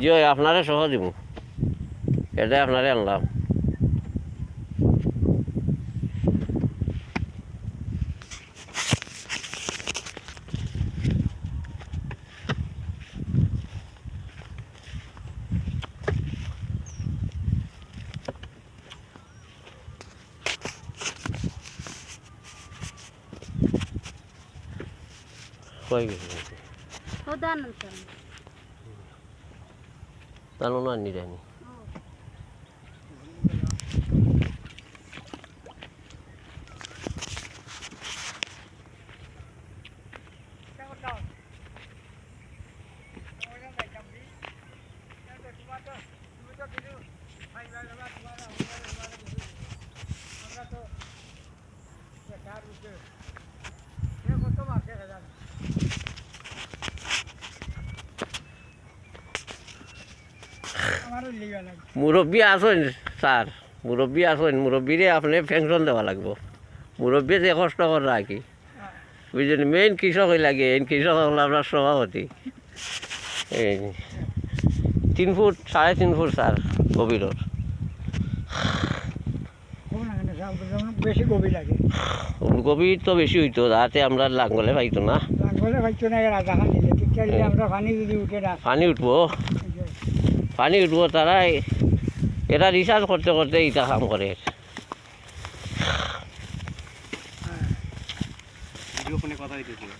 জি আপনারে সহ দিব, এটাই আপনারে আনলাম। কই গেছে জানো না নি জানি মুরব্বী আসেন স্যার, মুরব্বী আসেন, মুরব্বীরে আপনি পেনশন দেওয়া লাগবো। মুরব্বী যে কষ্ট করে রাখি বুঝলেন, মেইন কৃষক লাগে, এই কৃষক হল আপনার সভাপতি। এই 3 ফুট 3.5 ফুট স্যার গভীরর, বেশি গভীর লাগে। গভীর তো বেশি হইতো, যাতে আমরা লাঙ্গলে পাইতো না, লাঙ্গলে পাইতো না। রাজাখান দিলে ঠিক আমরা পানি যদি উঠে না, পানি উঠবো, পানি উঠবো। তারাই এরা রিসার্চ করতে করতে এটা কাম করে। কথা হইতেছিল।